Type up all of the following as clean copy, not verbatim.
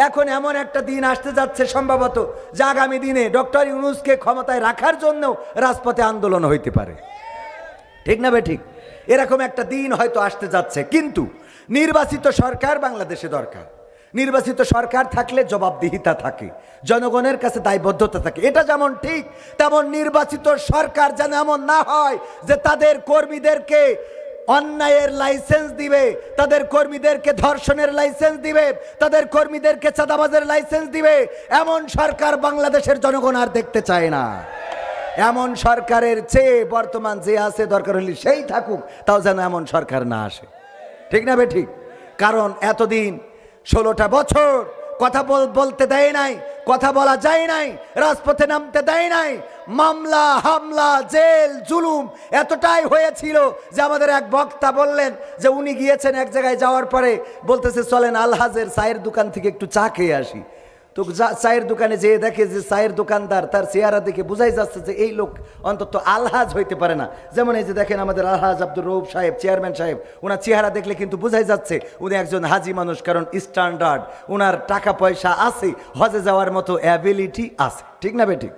এখন এমন একটা দিন আসতে যাচ্ছে সম্ভবত যে আগামী দিনে ডক্টর ইউনূসকে ক্ষমতায় রাখার জন্য রাজপথে আন্দোলন হইতে পারে। ঠিক না ঠিক? এরকম একটা দিন হয়তো আসতে যাচ্ছে। কিন্তু নির্বাচিত সরকার বাংলাদেশে দরকার। নির্বাচিত সরকার থাকলে জবাবদিহিতা থাকে, জনগণের কাছে দায়বদ্ধতা থাকে। এটা যেমন ঠিক, তেমন নির্বাচিত সরকার যেন এমন না হয় যে তাদের কর্মীদেরকে অন্যায়ের লাইসেন্স দিবে, তাদের কর্মীদেরকে ধর্ষণের লাইসেন্স দিবে, তাদের কর্মীদেরকে চাঁদাবাজের লাইসেন্স দিবে। এমন সরকার বাংলাদেশের জনগণ আর দেখতে চায় না। এমন সরকারের চেয়ে বর্তমান যে আছে দরকার হলে সেই থাকুক, তাও যেন এমন সরকার না আসে। ঠিক না ঠিক? কারণ এতদিন 16টা বছর কথা বলতে দেয় নাই, কথা বলা যায় নাই, রাজপথে নামতে দেয় নাই, মামলা হামলা জেল জুলুম এতটাই হয়েছিল যে আমাদের এক বক্তা বললেন যে উনি গিয়েছেন এক জায়গায়, যাওয়ার পরে বলতেছে চলেন আলহাজের চায়ের দোকান থেকে একটু চা খেয়ে আসি। তো চায়ের দোকানে যেয়ে দেখে যে চায়ের দোকানদার তার চেহারা দেখে বোঝাই যাচ্ছে যে এই লোক অন্তত আলহাজ হইতে পারে না। যেমন এই যে দেখেন আমাদের আলহাজ আব্দুর রউফ সাহেব, চেয়ারম্যান সাহেব, ওনার চেহারা দেখলে কিন্তু বোঝাই যাচ্ছে উনি একজন হাজি মানুষ, কারণ স্ট্যান্ডার্ড, ওনার টাকা পয়সা আছে, হজে যাওয়ার মতো অ্যাবিলিটি আছে। ঠিক না ঠিক?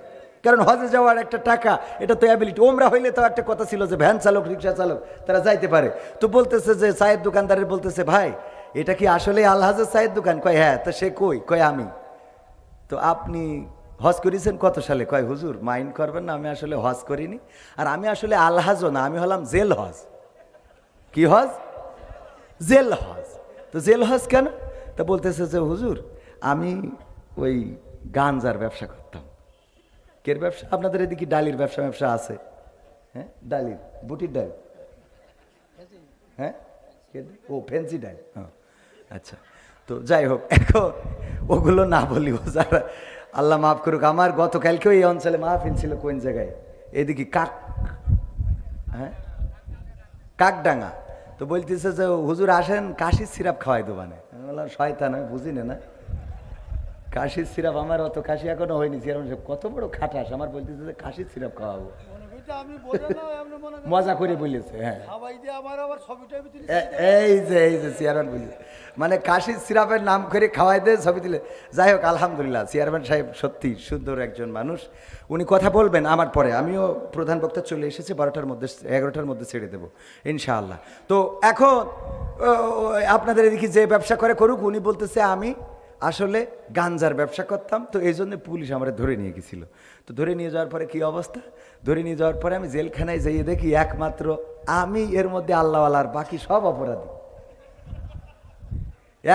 কারণ হজে যাওয়ার একটা টাকা, এটা তো অ্যাবিলিটি। ওমরা হইলে তো একটা কথা ছিল যে ভ্যান চালক রিক্সা চালক তারা যাইতে পারে। তো বলতেছে যে চায়ের দোকানদারের বলতেছে ভাই এটা কি আসলে আলহাজের চায়ের দোকান? কয় হ্যাঁ। তো সে কয় আমি। তো আপনি হজ করেছেন কত সালে? কয় হুজুর মাইন্ড করবেন না, আমি আসলে হজ করিনি, আর আমি আসলে আলহাজও না, আমি হলাম জেল হজ। কি হজ? জেল হজ। তো জেল হজ কেন? তা বলতেছে যে হুজুর আমি ওই গাঞ্জার ব্যবসা করতাম। কের ব্যবসা? আপনাদের এদিকে ডালির ব্যবসা আছে? হ্যাঁ, ডালির, বুটির ডাল। হ্যাঁ, ও ফেন্সি ডাল। হ্যাঁ, আচ্ছা। তো যাই হোক, এখন ওগুলো না বলিও, যারা আল্লাহ মাফ করুক। আমার গতকালকেও এই অঞ্চলে মাহফিল ছিল। কোন জায়গায়? এদিকে কাকডাঙ্গা। তো বলতেছে যে হুজুর আসেন কাশির সিরাপ খাওয়াই দোকানে। আমি বললাম শয়তান, আমি বুঝি না কাশির সিরাপ। আমার অত কাশি এখনো হয়নি। কত বড় খাটাস, আমার বলতেছে যে কাশির সিরাপ খাওয়াবো। মজা করে বলেছে। হ্যাঁ, এই যে চেয়ারম্যান বলেছে মানে কাশির সিরাপের নাম করে খাওয়াই দিয়ে ছবি দিলে। যাই হোক, আলহামদুলিল্লাহ, চেয়ারম্যান সাহেব সত্যি সুন্দর একজন মানুষ। উনি কথা বলবেন আমার পরে। আমিও প্রধান বক্তা চলে এসেছে, 12টার মধ্যে 11টার মধ্যে ছেড়ে দেবো ইনশাআল্লাহ। তো এখন আপনাদের এদিকে যে ব্যবসা করে করুক, উনি বলতেছে আমি আসলে গাঞ্জার ব্যবসা করতাম। তো এই জন্য পুলিশ আমার ধরে নিয়ে গেছিল। তো ধরে নিয়ে যাওয়ার পরে কি অবস্থা? ধরে নিয়ে যাওয়ার পরে আমি জেলখানায় যেয়ে দেখি একমাত্র আমি এর মধ্যে আল্লাহওয়ালার, বাকি সব অপরাধী।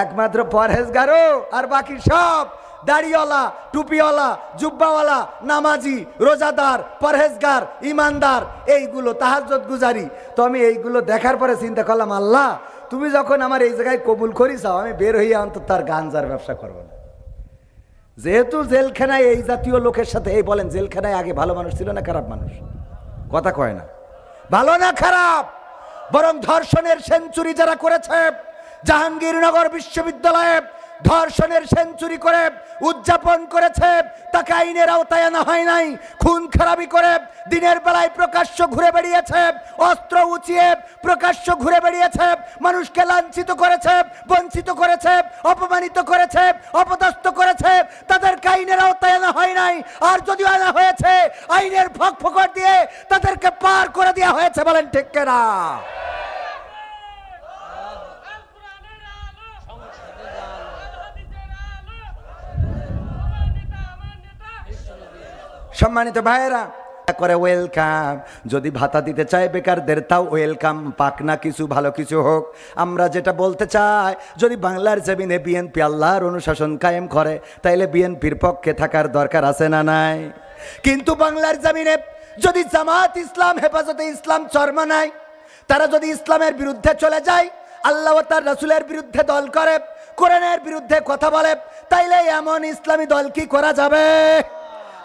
একমাত্র পরহেজগারও, আর বাকি সব দাড়িওয়ালা, টুপিওয়ালা, জুব্বাওয়ালা, নামাজি, রোজাদার, পরহেজগার, ইমানদার, এইগুলো তাহাজ্জুদ গুজারি। তো আমি এইগুলো দেখার পরে চিন্তা করলাম, আল্লাহ তুমি যখন আমার এই জায়গায় কবুল করিসাও, আমি বের হইয়া অন্তত তার গাঞ্জার ব্যবসা করবো না। যেহেতু জেলখানায় এই জাতীয় লোকের সাথে, এই বলেন জেলখানায় আগে ভালো মানুষ ছিল না খারাপ মানুষ? কথা কয় না। ভালো না খারাপ? বরং ধর্ষণের সেঞ্চুরি যারা করেছে, জাহাঙ্গীরনগর বিশ্ববিদ্যালয়ে ধর্ষণের সেঞ্চুরি করে উদযাপন করেছে, তাকে আইনের আওতায় আনা হয় নাই। খুন খারাপি করে দিনের বেলায় প্রকাশ্য ঘুরে বেরিয়েছে, অস্ত্র উঁচিয়ে প্রকাশ্য ঘুরে বেরিয়েছে, মানুষকে লাঞ্ছিত করেছে, বঞ্চিত করেছে, অপমানিত করেছে, অপদস্থ করেছে, তাদেরকে আইনের আওতায় আনা হয় নাই। আর যদিও আনা হয়েছে, আইনের ফকফকর দিয়ে তাদেরকে পার করে দেওয়া হয়েছে। বলেন ঠিক কিনা? সম্মানিত ভাইয়েরা, করে ওয়েলকাম। যদি ভাতা দিতে চায় বেকারদের, তাও ওয়েলকাম, পাক না কিছু ভালো কিছু হোক। আমরা যেটা বলতে চাই, যদি বাংলার জমিনে বিএনপি আল্লাহর অনুশাসন কায়েম করে, তাইলে বিএনপির পক্ষে থাকার দরকার আছে না নাই? কিন্তু বাংলার জমিনে যদি জামাত ইসলাম, হেফাজতে ইসলাম চরমনায়, তারা যদি ইসলামের বিরুদ্ধে চলে যায়, আল্লাহ ও তার রাসূলের বিরুদ্ধে দল করে, কোরআনের বিরুদ্ধে কথা বলে, তাইলে এমন ইসলামী দল কি করা যাবে?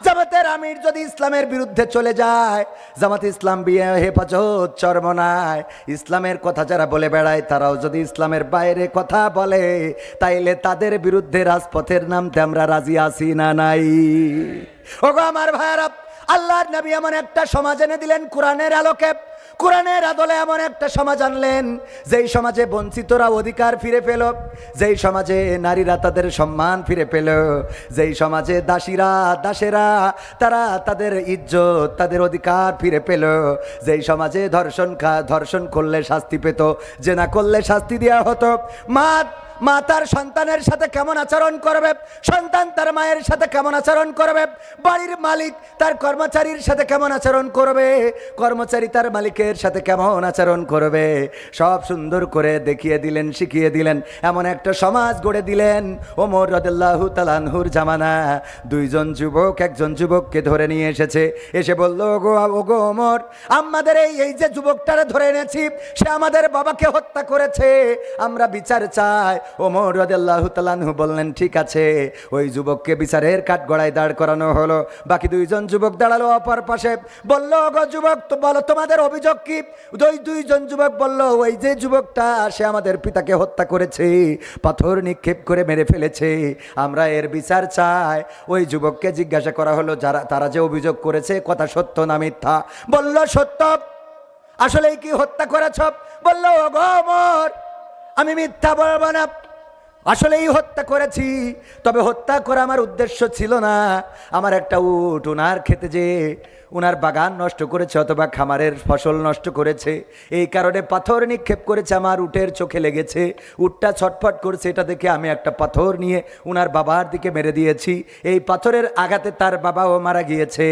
জামাতের আমির যদি ইসলামের বিরুদ্ধে চলে যায়, জামাত ইসলাম হেফাজত চরমনায় ইসলামের কথা যারা বলে বেড়ায়, তারাও যদি ইসলামের বাইরে কথা বলে, তাইলে তাদের বিরুদ্ধে রাজপথের নামতে আমরা রাজি আছি না নাই? ওগো আমার ভাইয়েরা, আল্লাহর নবী এমন একটা সমাজ এনে দিলেন কোরআনের আলোকে। কোরআনের আদলে এমন একটা সমাজ আনলেন যেই সমাজে বঞ্চিতরা অধিকার ফিরে পেল, যেই সমাজে নারীরা তাদের সম্মান ফিরে পেল, যেই সমাজে দাসেরা তারা তাদের ইজ্জত তাদের অধিকার ফিরে পেল, যেই সমাজে ধর্ষণ করলে শাস্তি পেত, জেনা করলে শাস্তি দেওয়া হতো, মা তার সন্তানের সাথে কেমন আচরণ করবে, সন্তান তার মায়ের সাথে কেমন আচরণ করবে, বাড়ির মালিক তার কর্মচারীর সাথে কেমন আচরণ করবে, কর্মচারী তার মালিকের সাথে কেমন আচরণ করবে, সব সুন্দর করে দেখিয়ে দিলেন, শিখিয়ে দিলেন। এমন একটা সমাজ গড়ে দিলেন ওমর রাদিয়াল্লাহু তাআলা আনহুর জামানা। দুইজন যুবক একজন যুবককে ধরে নিয়ে এসেছে, এসে বলল, ওগো ওমর, আমাদের এই যে যুবকটারে ধরে এনেছি সে আমাদের বাবাকে হত্যা করেছে, আমরা বিচার চাই। ওমর রাদিয়াল্লাহু তাআলা আনহু বললেন, ঠিক আছে। ওই যুবককে বিচারের কাঠগড়ায় দাঁড় করানো হলো। বাকি দুইজন যুবক দাঁড়ালো অপর পাশে। বলল, গো যুবক, তো বলো তোমাদের অভিযোগ কি? দুইজন যুবক বলল, ওই যে যুবকটা সে আমাদের পিতাকে হত্যা করেছে, পাথর নিক্ষেপ করে মেরে ফেলেছে, আমরা এর বিচার চাই। ওই যুবককে জিজ্ঞাসা করা হলো, তারা যে অভিযোগ করেছে কথা সত্য না মিথ্যা? বলল, সত্য। আসলেই কি হত্যা করেছ? বলল, ওগো ওমর, আমি মিথ্যা বলবো না, আসলেই হত্যা করেছি। তবে হত্যা করা আমার উদ্দেশ্য ছিল না। আমার একটা উট উনার খেতে যে উনার বাগান নষ্ট করেছে অথবা খামারের ফসল নষ্ট করেছে, এই কারণে পাথর নিক্ষেপ করেছে, আমার উটের চোখে লেগেছে, উটটা ছটফট করছে, এটা দেখে আমি একটা পাথর নিয়ে উনার বাবার দিকে মেরে দিয়েছি। এই পাথরের আঘাতে তার বাবাও মারা গিয়েছে।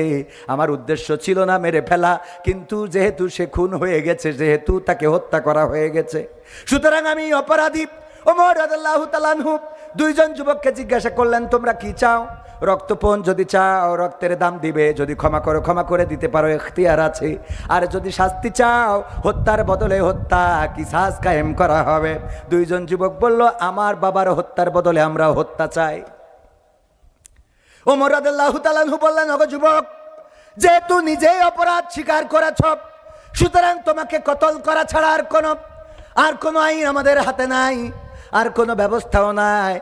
আমার উদ্দেশ্য ছিল না মেরে ফেলা, কিন্তু যেহেতু সে খুন হয়ে গেছে, যেহেতু তাকে হত্যা করা হয়ে গেছে, সুতরাং আমি অপরাধী। ওমর রাদিয়াল্লাহু তাআলা আনহু দুইজন যুবককে জিজ্ঞাসা করলেন, তোমরা কি চাও? রক্তপণ যদি চাও রক্তের দাম দিবে, যদি ক্ষমা করে দিতে পারো এখতিয়ার আছে, আর যদি শাস্তি চাও হত্যার বদলে হত্যা কিসাস কায়েম করা হবে। দুইজন যুবক বলল, আমার বাবার হত্যার বদলে আমরা হত্যা চাই। ওমর রাদিয়াল্লাহু তাআলা আনহু বললেন, ওগো যুবক, যেহেতু নিজেই অপরাধ স্বীকার করেছ, সুতরাং তোমাকে কতল করা ছাড়া আর কোনো আইন আমাদের হাতে নাই, আর কোনো ব্যবস্থাও নাই।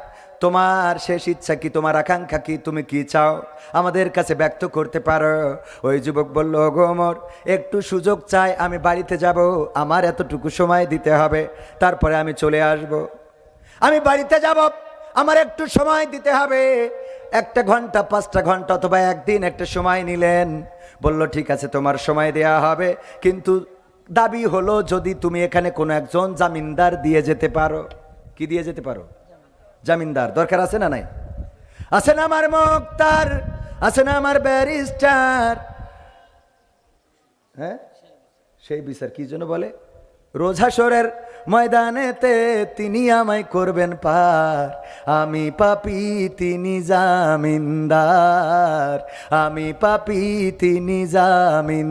তোমার শেষ ইচ্ছা কি, তোমার আকাঙ্ক্ষা কি, তুমি কি চাও আমাদের কাছে ব্যক্ত করতে পারো? ওই যুবক বলল, ওগো ওমর, একটু সুযোগ চাই, আমি বাড়িতে যাব, আমার এতটুকু সময় দিতে হবে, তারপরে আমি চলে আসব। আমি বাড়িতে যাব, আমার একটু সময় দিতে হবে, 1 ঘন্টা 5টা ঘন্টা অথবা একদিন একটা সময় নিলেন। বলল, ঠিক আছে, তোমার সময় দেয়া হবে, কিন্তু দাবি হলো যদি তুমি এখানে কোনো একজন জামিনদার দিয়ে যেতে পারো। কি দিয়ে যেতে পারো? জামিনদার দরকার আছে না নাই? আছে না আমার মুক্তার, আছে না আমার ব্যারিস্টার? হ্যাঁ, সেই বিচার কি জন্য বলে? রোজ হাসরের ময়দানেতে তিনি আমায় করবেন পার, আমি পাপী তিনি জামিনদার, আমি পাপী তিনি জামিন।